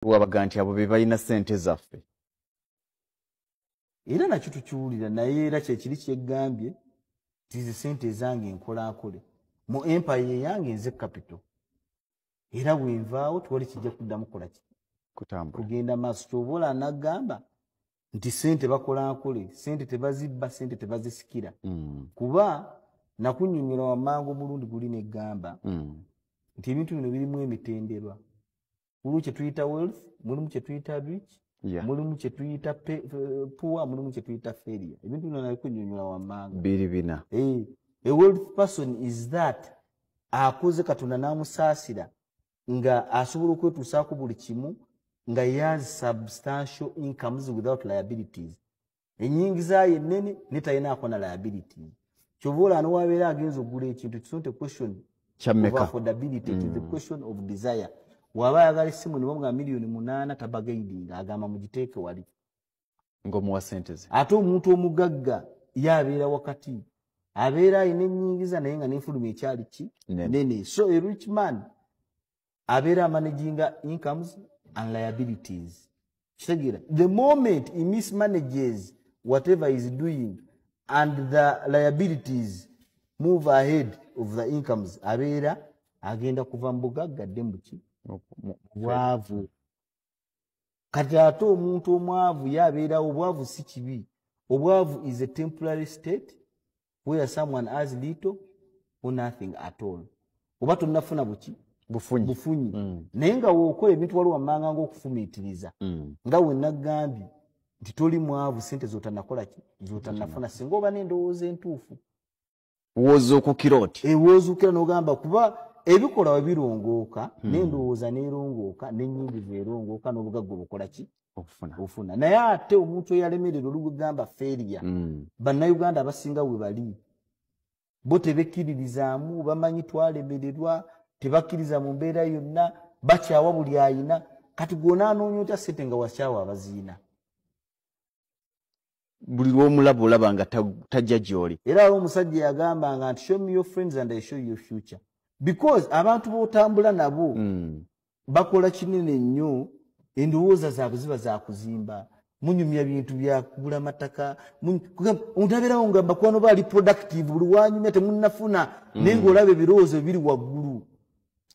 wabaga nti abo be balina ssente zaffe. Era nakyo tukiwulira naye era kyekiri kyeggambye tizi ssente ezange nkolaakole mu empire yange nze capital era bwenvaawo tewali kijja kuddamu kola kutambula kugenda maaso. Kyobola anagamba nti ssente bakolaakole, ssente tebazibba, ssente tebazisikira. Kuba nakunnyonnyola wamangu omulundi guli neggamba nti ebintu bino birimu emitendera. Mulimu kye tuyita wealth, mulimu kye tuyita rich, mulimu kye tuyita poor, mulimu kye tuyita failure. Ebintu bino nabikunnyonnyola wamangu. biri bina. A wealthy person is that akoze Katonda n'amusaasira nga asobola okwetuusaako buli kimu nga he has substantial incomes without liabilities. Ennyingiza ye ennene ne talinaako na liabilities. Kyova ano wabeera agenza okugula ekintu, it's not a question of affordability, it is a question of desire. Waba ayagala essimu ne bamuga $8,000,000 tabagaidinga agamba mugiteeke wali ng'omuwa ssente ze. Ate omuntu omugagga ye abeera wakati, abeera alina ennyingiza naye nga n'enfuluma ekyali ki nene. So a rich man abeera managinga incomes and liabilities. Kitegeera, the moment he mismanages whatever he is doing and the liabilities move ahead of the incomes, abeera agenda kuva mu bugagga adde mu ki bwavu. Kati ate omuntu omwavu yabeerawo, obwavu si kibi. Obwavu is a temporary state where someone has little or nothing at all. Oba tonnafuna buki bufunyi. Naye nga wookola ebintu waliwo wammanga ng'okufumiitiriza nga we naggambye nti toli mwavu, ssente z'otannakola ki z'otannafuna singa oba n'endowooza entuufu. Woozuukukira oti. Woozuukira n'ogamba kuba ebikola we birongooka n'endowooza n'erongooka n'ennyingiza erongooka n'obugagga bukola ki ofuna. Naye ate omuntu eyalemerera olugamba failure, bannayuganda abasinga we bali bo tebekkiririzaamu, bamanyi twalemererwa, tebakkiriza mu mbeera yonna, bakyawa buli ayina. Kati gwona anoonya otya ssente nga wakyawa abaziina? Buli lw'omulaba olaba nga tajja gy'oli. Era awo omusajja yagambanga nti show me your friends and I show you your future. Because abantu b'otambula nabo bakola kinene nnyo, endowooza zaabwe ziba za kuzimba, munyumya bintu bya kugula mataka. Omuntu abeerawo nga bakwano baali productive, buli wanyumya temunnafuna naye ng'olaba ebirowoozo biri waggulu.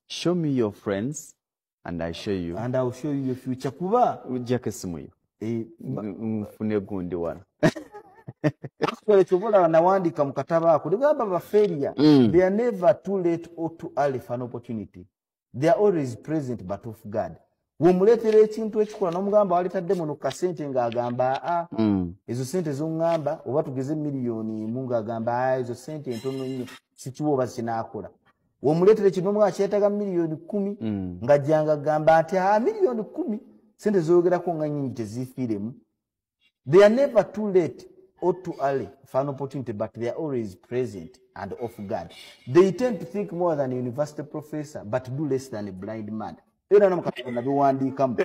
Show me your friends and I show you. And I will show you your future. Kuba ujjako essimu yo nfune gundi wano. Actually, kyobola nawandika mu katabo ako ligamba ba failure, they are never too late or too early for an opportunity. They are always present but off guard. Womuleetera ekintu ekikola n'omugamba walitadde muno kasente ng'agamba ezo sente z'oŋŋamba oba tugeze $1,000,000 ng'agamba ezo sente ntono nnyo sikiwa oba kinaakola. Womuleetera ekintu n'omugamba kyetaaga $10,000,000 ng'ajjanga agamba nti $10,000,000 sente z'oyogerako nga nnyingi teziifiiremu. They are never too late or too early for an opportunity, but they are always present and off guard. They tend to think more than a university professor, but do less than a blind man. Era namukatona biwandiikamu.